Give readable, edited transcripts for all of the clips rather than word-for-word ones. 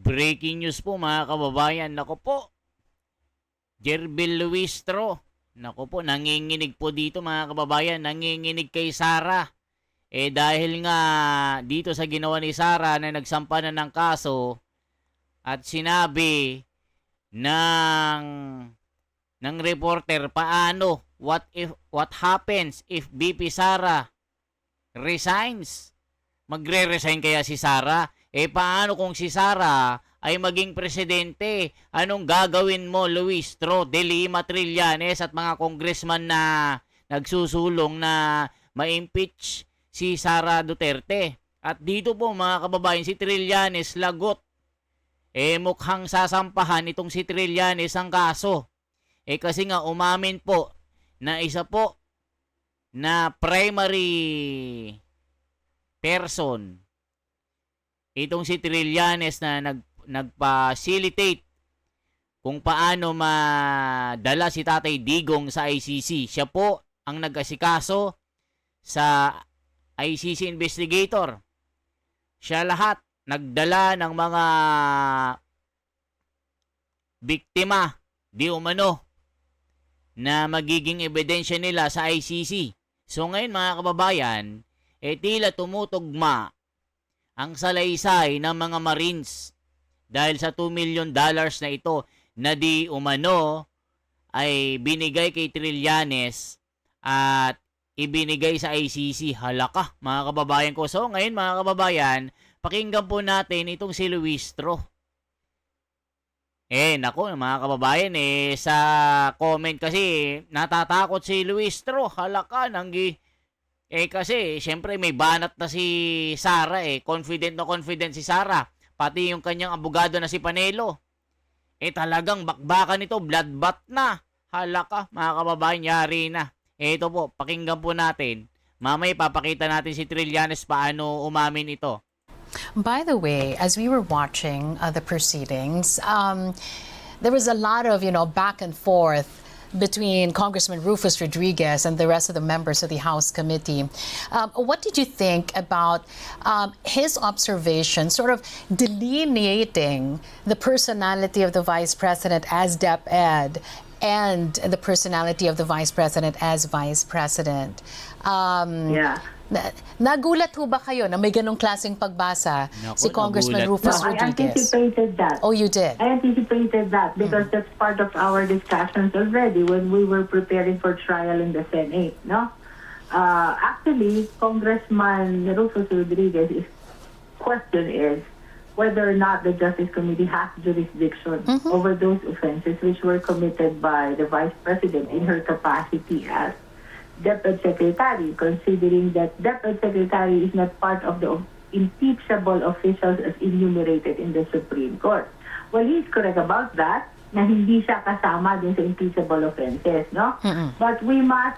Breaking news po mga kababayan. Nako po, Jerbil Luistro. Nako po, nanginginig po dito mga kababayan. Nanginginig kay Sara. Dahil nga dito sa ginawa ni Sara na nagsampa na ng kaso at sinabi ng reporter paano, what happens if BP Sara resigns? Magre-resign kaya si Sara? Paano kung si Sara ay maging presidente? Anong gagawin mo, Luistro, De Lima, Trillanes at mga congressman na nagsusulong na ma-impeach si Sara Duterte? At dito po mga kababayan, si Trillanes lagot. Mukhang sasampahan itong si Trillanes ang kaso. Kasi nga umamin po na isa po na primary person itong si Trillanes na nag-facilitate kung paano madala si Tatay Digong sa ICC. Siya po ang nag-asikaso sa ICC investigator. Siya lahat nagdala ng mga biktima di umano na magiging ebidensya nila sa ICC. So ngayon mga kababayan, tila tumutugma ang salaysay ng mga Marines dahil sa $2 million na ito na di umano ay binigay kay Trillanes at ibinigay sa ICC. Halaka mga kababayan ko. So ngayon mga kababayan, pakinggan po natin itong si Luistro. Nako mga kababayan, sa comment kasi natatakot si Luistro. Halaka nanggi. Kasi syempre may banat na si Sara confident na confident si Sara. Pati yung kanyang abogado na si Panelo. Talagang bakbakan ito, bloodbath na. Halaka mga kababayan, yari na. Ito po, pakinggan po natin. Mamaya papakita natin si Trillanes paano umamin ito. By the way, as we were watching the proceedings, there was a lot of, back and forth between Congressman Rufus Rodriguez and the rest of the members of the House committee. What did you think about his observation, sort of delineating the personality of the Vice President as DepEd and the personality of the Vice President as Vice President? Nagulat ho ba kayo na may ganong klaseng pagbasa si Congressman Rufus Rodriguez? I anticipated that. Oh, you did? I anticipated that because that's part of our discussions already when we were preparing for trial in the Senate, no? Actually, Congressman Rufus Rodriguez's question is whether or not the Justice Committee has jurisdiction over those offenses which were committed by the Vice President in her capacity as DepEd Secretary, considering that DepEd Secretary is not part of the impeachable officials as enumerated in the Supreme Court. Well, he's correct about that, na hindi siya kasama din sa impeachable offenses, no? But we must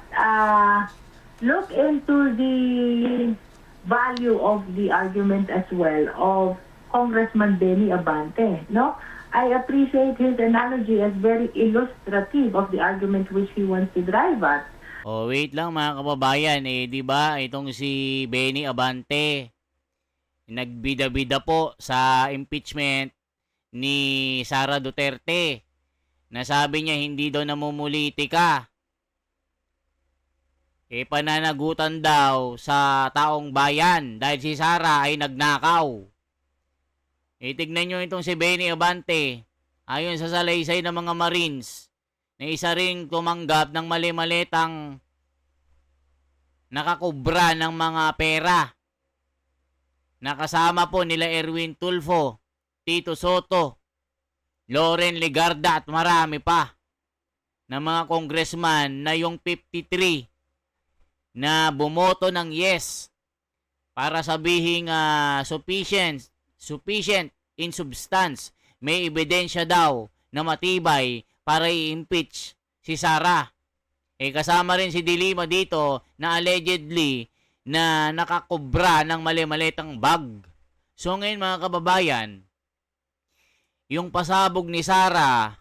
look into the value of the argument as well of Congressman Benny Abante, no? I appreciate his analogy as very illustrative of the argument which he wants to drive at. Wait lang mga kababayan, di ba? Itong si Benny Abante, nagbida-bida po sa impeachment ni Sara Duterte. Nasabi niya hindi daw namumulitika. Pananagutan daw sa taong bayan dahil si Sara ay nagnakaw. Tignan nyo itong si Benny Abante, ayon sa salaysay ng mga Marines, na isa ring tumanggap ng mali-malitang nakakubra ng mga pera. Nakasama po nila Erwin Tulfo, Tito Soto, Loren Legarda at marami pa na mga congressman na yung 53 na bumoto ng yes para sabihing sufficient in substance. May ebidensya daw na matibay para i-impeach si Sara. Kasama rin si De Lima dito na allegedly na nakakubra ng mali-malitang bag. So ngayon mga kababayan, yung pasabog ni Sara,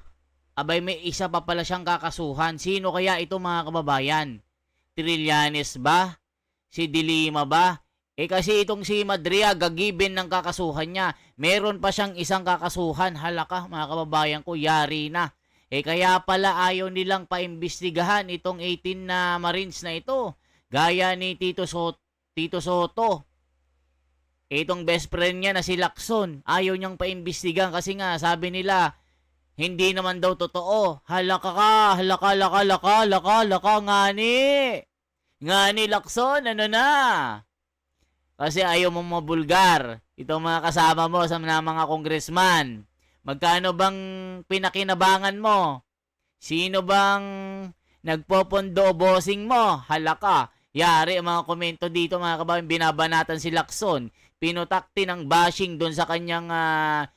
abay may isa pa pala siyang kakasuhan. Sino kaya ito mga kababayan? Trillanes ba? Si De Lima ba? Kasi itong si Madriaga, given ng kakasuhan niya, meron pa siyang isang kakasuhan. Halaka, mga kababayan ko, yari na. Kaya pala ayaw nilang paimbestigahan itong 18 na Marines na ito. Gaya ni Tito Soto. Itong best friend niya na si Lacson, ayaw niyang paimbestigahan kasi nga sabi nila, hindi naman daw totoo. Halaka ka, halaka, ngani. Ngani Lacson, ano na? Kasi ayaw mong mabulgar. Itong mga kasama mo sa mga congressman. Magkano bang pinakinabangan mo? Sino bang nagpopondo bossing mo? Halaka. Yari ang mga komento dito mga kababayan. Binabanatan si Lacson. Pinutakti ng bashing doon sa kanyang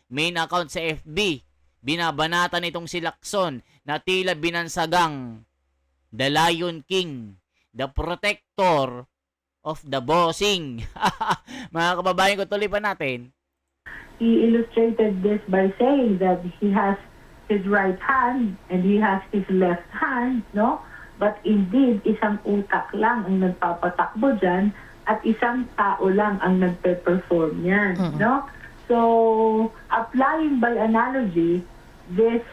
main account sa FB. Binabanatan itong si Lacson na tila binansagang The Lion King, the protector of the bossing. Mga kababayan ko, tuloy pa natin. He illustrated this by saying that he has his right hand and he has his left hand, no? But indeed, isang utak lang ang nagpapatakbo dyan at isang tao lang ang nagpe-perform yan, no? So, applying by analogy, this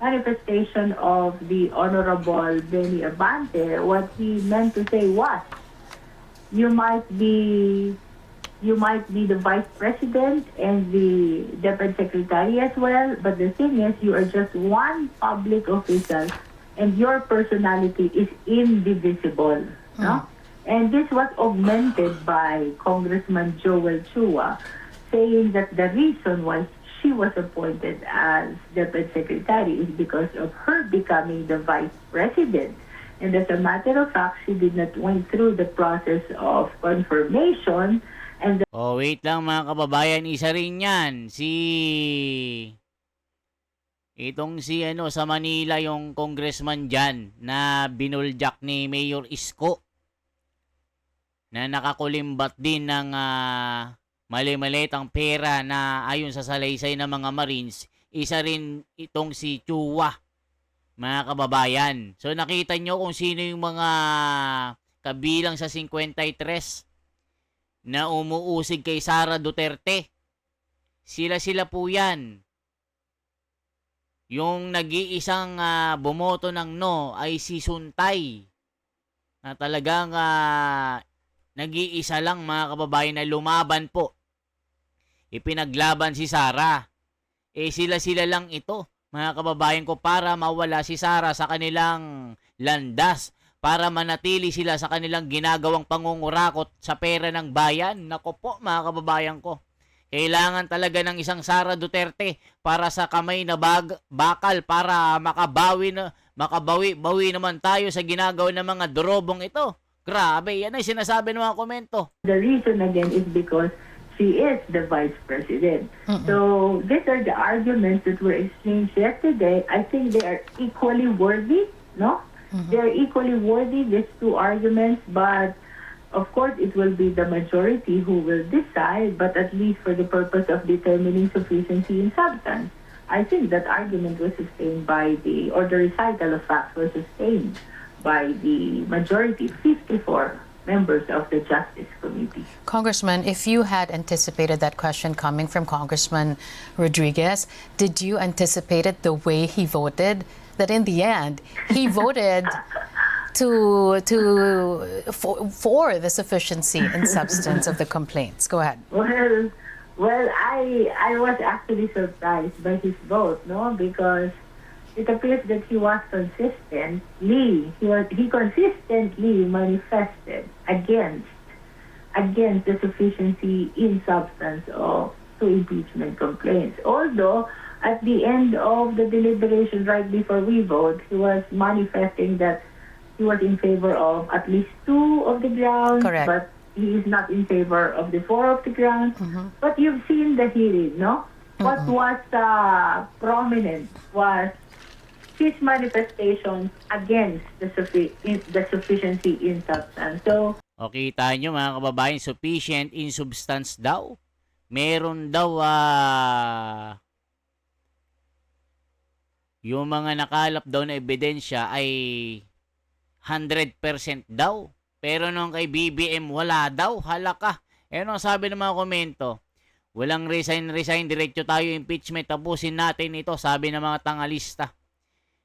manifestation of the Honorable Benny Abante, what he meant to say was, you might be the vice president and the deputy secretary as well, but the thing is, you are just one public official and your personality is indivisible, no? And this was augmented by Congressman Joel Chua, saying that the reason why she was appointed as deputy secretary is because of her becoming the vice president. And as a matter of fact, she did not went through the process of confirmation and the Wait lang mga kababayan, isa rin yan. Itong si sa Manila, yung congressman dyan na binuljak ni Mayor Isko na nakakulimbat din ng mali-malitang pera na ayon sa salaysay ng mga Marines. Isa rin itong si Chua, mga kababayan. So nakita nyo kung sino yung mga kabilang sa 53 na umuusig kay Sara Duterte. Sila po yan. Yung nag-iisang bumoto ng no ay si Suntay, na talagang nag-iisa lang mga kababayan na lumaban po. Ipinaglaban si Sara. Sila lang ito, mga kababayan ko, para mawala si Sara sa kanilang landas, para manatili sila sa kanilang ginagawang pangungurakot sa pera ng bayan. Nako po, mga kababayan ko. Kailangan talaga ng isang Sara Duterte para sa kamay na bakal para makabawi naman tayo sa ginagawa ng mga drobong ito. Grabe, yan ay sinasabi ng mga komento. The reason again is because she is the vice president. So these are the arguments that were exchanged yesterday. I think they are equally worthy, no? They are equally worthy, these two arguments, but of course it will be the majority who will decide, but at least for the purpose of determining sufficiency in substance, I think that argument was sustained the recital of facts was sustained by the majority, 54 members of the Justice Committee. Congressman, if you had anticipated that question coming from Congressman Rodriguez, did you anticipate it the way he voted? That in the end, he voted for the sufficiency and substance of the complaints. Go ahead. Well, I was actually surprised by his vote, no, because it appears that he was consistently manifested against the sufficiency in substance of two impeachment complaints. Although at the end of the deliberation, right before we vote, he was manifesting that he was in favor of at least two of the grounds, Correct. but he is not in favor of the four of the grounds. But you've seen the hearing, no? What was prominent was his manifestations against the sufficiency in substance. So, Kita nyo mga kababayan, sufficient in substance daw. Meron daw yung mga nakalap daw na ebidensya ay 100% daw. Pero nung kay BBM, wala daw. Halaka. Ano ang sabi ng mga komento? Walang resign, diretso tayo impeachment, tapusin natin ito, sabi ng mga tangalista.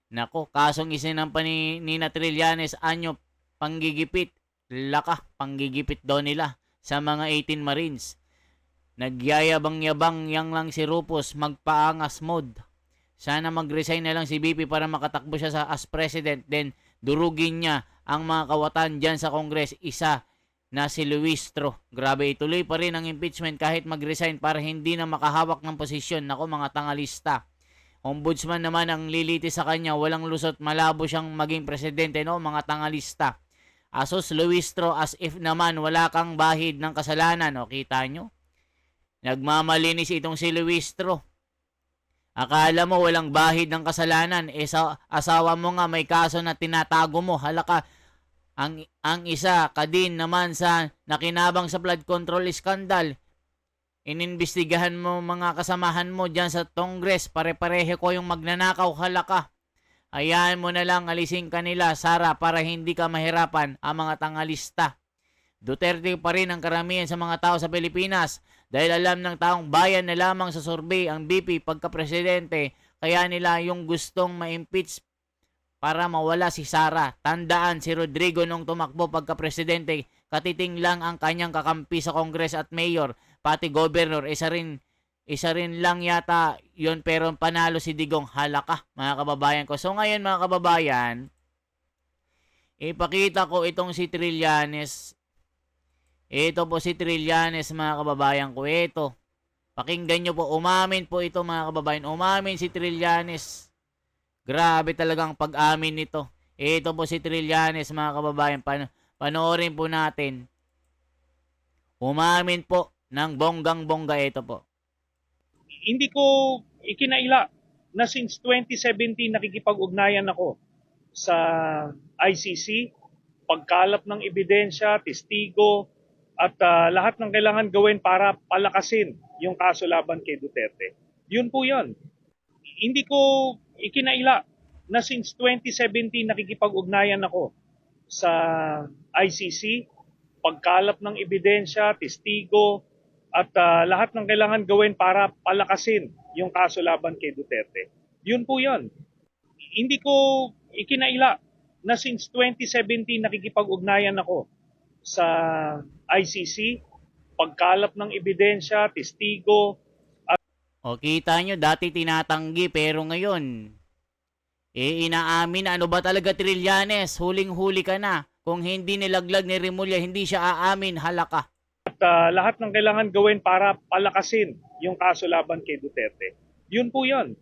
Nako, kasong isinampa ni Nina Trillanes, anyo, panggigipit. Laka, panggigipit daw nila sa mga 18 Marines. Nagyayabang-yabang yang lang si Rufus, magpaangas mode. Sana mag-resign na lang si BP para makatakbo siya as president, then durugin niya ang mga kawatan dyan sa Congress, isa na si Luistro. Grabe, ituloy pa rin ang impeachment kahit mag-resign para hindi na makahawak ng posisyon. Nako, mga tangalista. Ombudsman naman ang liliti sa kanya, walang lusot, malabo siyang maging presidente, no, mga tangalista. Asos Luistro, as if naman wala kang bahid ng kasalanan, no, kita nyo? Nagmamalinis itong si Luistro. Akala mo walang bahid ng kasalanan, asawa mo nga may kaso na tinatago mo, halaka. Ang isa, kadin naman sa nakinabang sa flood control scandal. Ininbestigahan mo mga kasamahan mo dyan sa Congress, pare-parehe ko yung magnanakaw, halaka. Hayaan mo na lang alisin kanila, Sara, para hindi ka mahirapan, ang mga tangalista. Duterte pa rin ang karamihan sa mga tao sa Pilipinas dahil alam ng taong bayan na lamang sa survey ang BP pagka-presidente, kaya nila yung gustong ma-impeach para mawala si Sara. Tandaan, si Rodrigo nung tumakbo pagka-presidente, katiting lang ang kanyang kakampi sa Congress at Mayor, pati Governor. Isa rin lang yata yon, pero panalo si Digong, halaka, mga kababayan ko. So ngayon, mga kababayan, ipakita ko itong si Trillanes. Ito po si Trillanes, mga kababayan ko. Ito, pakinggan nyo po, umamin po ito, mga kababayan. Umamin si Trillanes. Grabe talagang pag-amin nito. Ito po si Trillanes, mga kababayan. Panoorin po natin. Umamin po ng bonggang-bongga. Ito po. Hindi ko ikinaila na since 2017 nakikipag-ugnayan ako sa ICC, pagkalap ng ebidensya, testigo, at lahat ng kailangan gawin para palakasin yung kaso laban kay Duterte. Yun po yun. Hindi ko ikinaila na since 2017 nakikipag-ugnayan ako sa ICC, pagkalap ng ebidensya, testigo, at lahat ng kailangan gawin para palakasin yung kaso laban kay Duterte. Yun po yun. Hindi ko ikinaila na since 2017 nakikipag-ugnayan ako sa ICC, pagkalap ng ebidensya, testigo. O kita nyo, dati tinatanggi pero ngayon, inaamin. Ano ba talaga, Trillanes? Huling-huli ka na. Kung hindi nilaglag ni Remulla, hindi siya aamin, halaka. At lahat ng kailangan gawin para palakasin yung kaso laban kay Duterte. Yun po yun.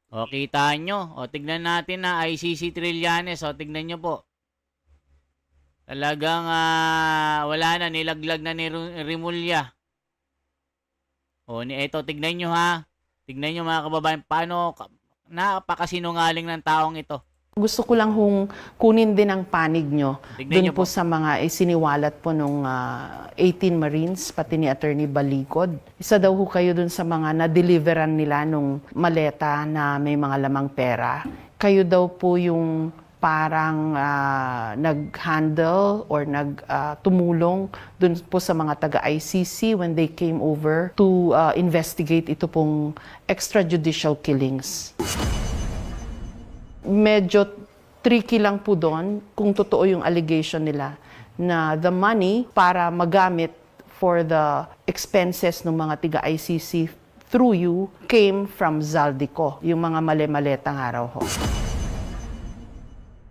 O kita nyo, o tignan natin na ICC Trillanes, o tignan nyo po. Talagang wala na, nilaglag na ni Remulla. O eto, tignan nyo ha. Tignan nyo, mga kababayan, paano napakasinungaling ng taong ito. Gusto ko lang kunin din ang panig nyo Tignan dun nyo po po. sa mga isiniwalat po nung 18 Marines, pati ni Attorney Balikod. Isa daw ho kayo dun sa mga na-deliveran nila nung maleta na may mga lamang pera. Kayo daw po yung parang nag-handle or tumulong dun po sa mga taga-ICC when they came over to investigate ito pong extrajudicial killings. Medyo tricky lang po doon kung totoo yung allegation nila na the money para magamit for the expenses ng mga tiga-ICC through you came from Zaldico, yung mga mali-maletang araw ho.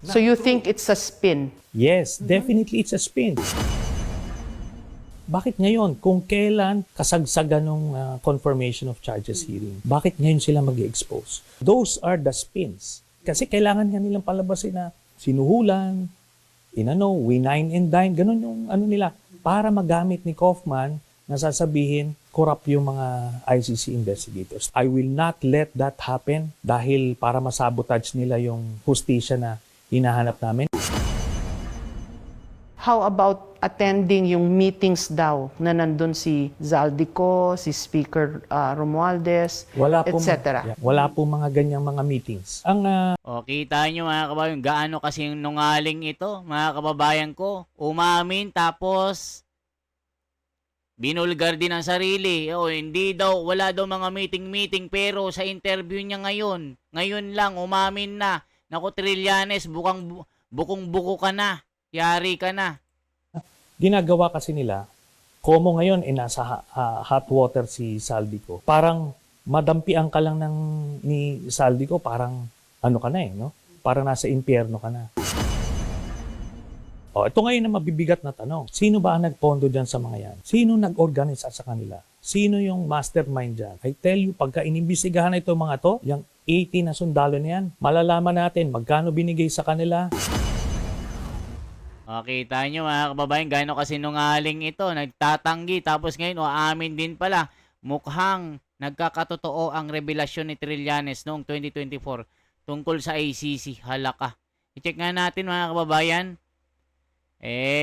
So you think it's a spin? Yes, definitely it's a spin. Bakit ngayon? Kung kailan kasagsagan ng confirmation of charges hearing, bakit ngayon sila mag-expose? Those are the spins. Kasi kailangan nga nilang palabasin na sinuhulan, winine and dine, ganun yung nila. Para magamit ni Kaufman na sasabihin, corrupt yung mga ICC investigators. I will not let that happen dahil para masabotage nila yung hustisya na hinahanap namin. How about attending yung meetings daw na nandun si Zaldico, si Speaker Romualdez, etc.? Wala po mga ganyang mga meetings. Ang O, kita nyo mga kababayan, gaano kasi nungaling ito, mga kababayan ko. Umamin tapos binulgar din ang sarili. O, hindi daw, wala daw mga meeting-meeting, pero sa interview niya ngayon lang, umamin na. Naku, Trillanes, bukong-buko ka na. Yari ka na. ginagawa kasi nila, komo ngayon nasa hot water si Saldico. Parang madampian ka lang ni Saldico, parang ano ka na no? Parang nasa impyerno ka na. Ito ngayon na mabibigat na tanong. Sino ba ang nagpondo dyan sa mga yan? Sino nag-organisa sa kanila? Sino yung mastermind dyan? I tell you, pagka inimbestigahan na ito mga to, yung 80 na sundalo na yan, malalaman natin magkano binigay sa kanila. Kita nyo mga kababayan, gano'n kasi nungaling ito, nagtatanggi, tapos ngayon, amin din pala, mukhang nagkakatotoo ang revelasyon ni Trillanes noong 2024 tungkol sa ICC. Halaka. I-check nga natin mga kababayan.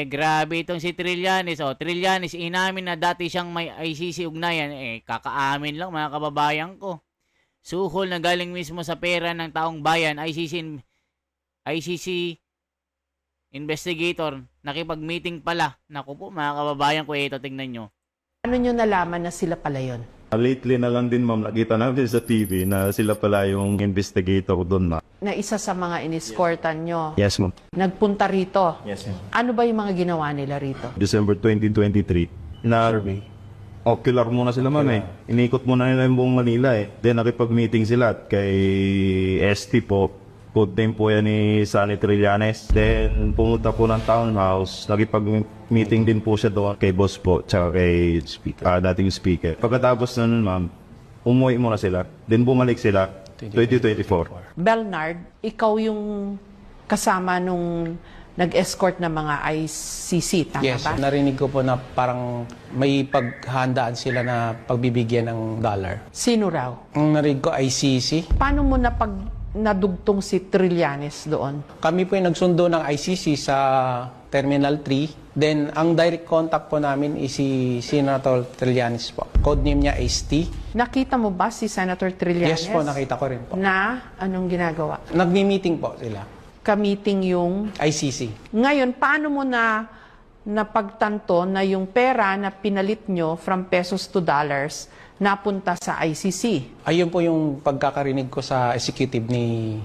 Grabe itong si Trillanes. Trillanes, inamin na dati siyang may ICC ugnayan. Kakaamin lang mga kababayan ko. Suhol na galing mismo sa pera ng taong bayan, ICC investigator, nakipag-meeting pala. Naku po mga kababayan ko, ito tingnan nyo. Ano nyo nalaman na sila pala yon? Lately na lang din ma'am, nakita namin sa TV na sila pala yung investigator doon ma'am. Na isa sa mga iniskortan nyo. Yes ma'am. Nagpunta rito. Yes ma'am. Ano ba yung mga ginawa nila rito? December 2023, survey. Ocular muna sila ma'am Inikot muna nila yung buong Manila Then nakipag-meeting sila at kay ST po. Code name po yan ni Sunny Trillanes. Then pumunta po ng townhouse. Nakipag-meeting din po siya doon kay boss po tsaka kay dating speaker. Pagkatapos na nun ma'am, umuwi muna sila. Then bumalik sila 2024. Belnard, ikaw yung kasama nung nag-escort ng mga ICC, tama Yes, ba? narinig ko po na parang may paghandaan sila na pagbibigyan ng dollar. Sino raw? Ang narinig ko, ICC. Paano mo nadugtong si Trillanes doon? Kami po yung nagsundo ng ICC sa Terminal 3. Then, ang direct contact po namin is si Senator Trillanes po. Codename niya is T. Nakita mo ba si Senator Trillanes? Yes po, nakita ko rin po. Na anong ginagawa? Nagmi-meeting po sila. Ka-meeting yung... ICC. Ngayon, paano mo napagtanto na yung pera na pinalit nyo from pesos to dollars napunta sa ICC? Ayun po yung pagkakarinig ko sa executive ni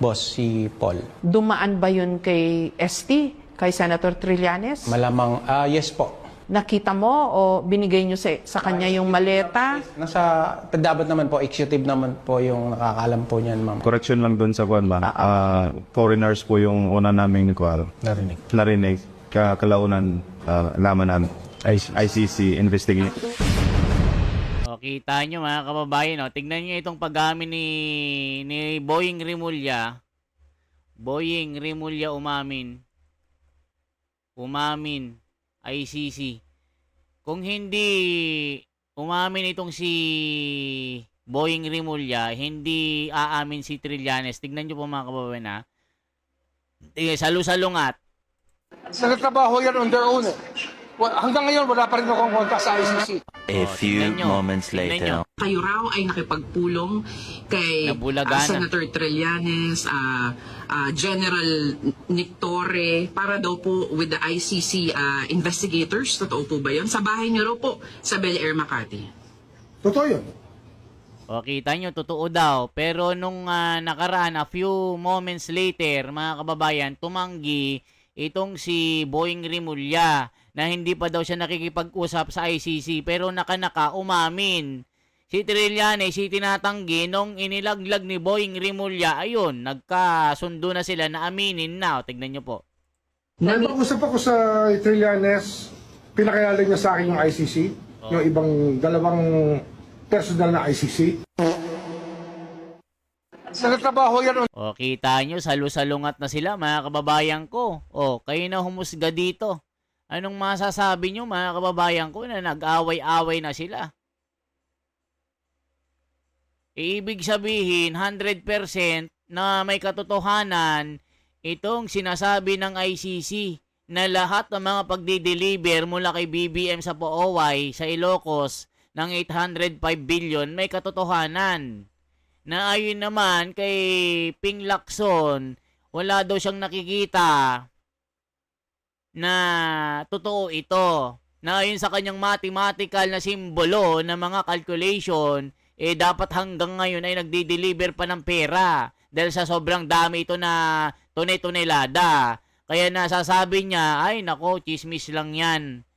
boss, si Paul. Dumaan ba yun kay ST, kay Senator Trillanes? Malamang, yes po. Nakita mo o binigay nyo sa kanya yung maleta? Nasa, dapat naman po, executive naman po yung nakakalam po niyan, ma'am. Correction lang doon sa kwan ma'am. Foreigners po yung una naming narinig. Kalaunan, laman namin. ICC investigation. Kita nyo mga kababayan, tignan nyo itong pag-amin ni Boying Rimulya. Boying Rimulya umamin, ICC. Kung hindi umamin itong si Boying Rimulya, hindi aamin si Trillanes. Tignan nyo po mga kababayan Salu-salungat. Nagtatrabaho yan on their own Hanggang ngayon, wala pa rin akong kontak sa ICC. A few moments later. Kayo raw ay nakipagpulong kay Senator Trillanes, General Nick Torre, para daw po with the ICC investigators. Totoo po ba yun? Sa bahay niyo raw po sa Bel Air, Makati. Totoo yun. Kita nyo, totoo daw. Pero nung nakaraan, a few moments later, mga kababayan, tumanggi itong si Boying Rimulya na hindi pa daw siya nakikipag-usap sa ICC, pero naka umamin. Si Trillanes, si tinatanggi, nung inilaglag ni Boying Rimulya, ayun, nagkasundo na sila na aminin na. Tignan nyo po. Nag-usap ako sa Trillanes, pinakilala niya sa akin yung ICC, yung ibang dalawang personal na ICC. Nagtatrabaho yan. Kita nyo, salu-salungat na sila, mga kababayan ko. Kayo na humusga dito. Anong masasabi nyo, mga kababayan ko, na nag-away-away na sila? Ibig sabihin, 100% na may katotohanan itong sinasabi ng ICC na lahat ng mga pagdi-deliver mula kay BBM sa Poowai, sa Ilocos, ng 805 billion, may katotohanan. Na ayon naman kay Ping Lacson, wala daw siyang nakikita na totoo ito. Na ayon sa kanyang mathematical na simbolo ng mga calculation, dapat hanggang ngayon ay nagdi-deliver pa ng pera dahil sa sobrang dami ito na tunay-tunelada. Kaya nasasabi niya, ay nako, chismis lang yan.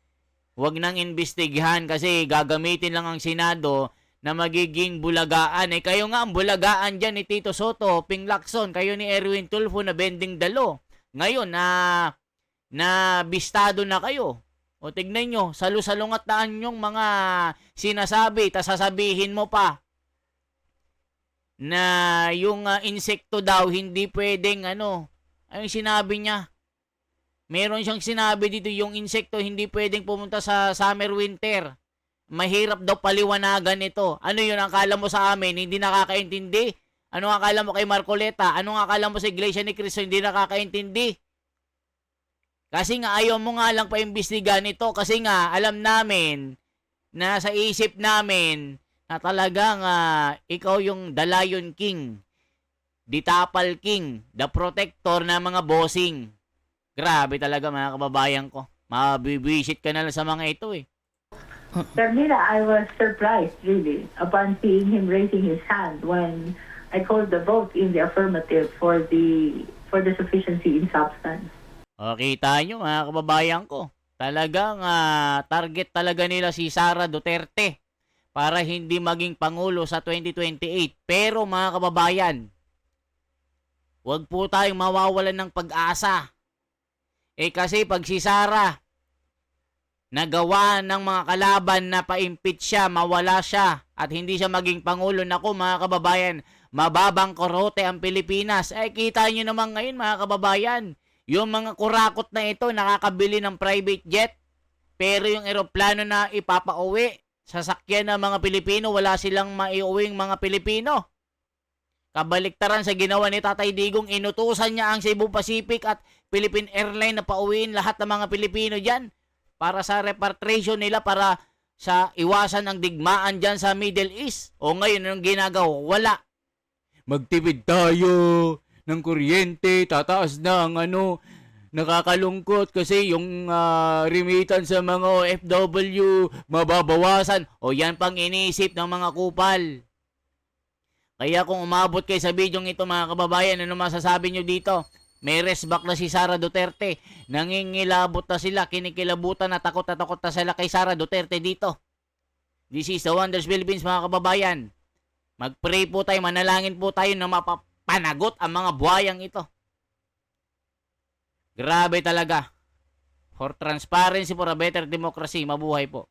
Huwag nang imbestigahan kasi gagamitin lang ang Senado na magiging bulagaan. Kayo nga ang bulagaan dyan ni Tito Soto, Ping Lacson, kayo ni Erwin Tulfo na bending dalo. Ngayon, na bistado na kayo. O tignan nyo, salu-salungat na yung mga sinasabi, tas sasabihin mo pa na yung insekto daw hindi pwedeng ayun sinabi niya. Meron siyang sinabi dito, yung insekto hindi pwedeng pumunta sa summer-winter. Mahirap daw paliwanagan ito. Ano yun, akala mo sa amin, hindi nakakaintindi? Ano akala mo kay Marcoleta? Ano akala mo sa Iglesia ni Cristo, hindi nakakaintindi? Kasi nga ayaw mo nga lang paimbestigahan ito kasi nga alam namin na sa isip namin na talagang ikaw yung The Lion King, the Tapal King, the protector na mga bossing. Grabe talaga mga kababayan ko. Mabibisit ka na lang sa mga ito Sir Mila, I was surprised really upon seeing him raising his hand when I called the vote in the affirmative for the sufficiency in substance. O, kita nyo mga kababayan ko. Talagang target talaga nila si Sara Duterte para hindi maging Pangulo sa 2028. Pero mga kababayan, huwag po tayong mawawalan ng pag-asa. Kasi pag si Sara nagawa ng mga kalaban na pa-impeach siya, mawala siya, at hindi siya maging Pangulo, naku mga kababayan, mababang korote ang Pilipinas. Kita nyo naman ngayon mga kababayan, yung mga kurakot na ito, nakakabili ng private jet, pero yung eroplano na ipapauwi, sasakyan ng mga Pilipino, wala silang maiuwing mga Pilipino. Kabaliktaran sa ginawa ni Tatay Digong, inutusan niya ang Cebu Pacific at Philippine Airlines na pauwiin lahat ng mga Pilipino dyan para sa repatriation nila, para sa iwasan ng digmaan dyan sa Middle East. O ngayon, anong ginagawa? Wala. Magtipid tayo ng kuryente, tataas na ang nakakalungkot kasi yung remittance sa mga OFW mababawasan. O yan pang iniisip ng mga kupal. Kaya kung umabot kayo sa video ito mga kababayan, ano masasabi nyo dito? May resback na si Sara Duterte. Nangingilabot na sila, kinikilabutan na takot na sila kay Sara Duterte dito. This is the Wonders Philippines mga kababayan. Mag-pray po tayo, manalangin po tayo na mapapanagot ang mga buhayang ito. Grabe talaga. For transparency, for a better democracy, mabuhay po.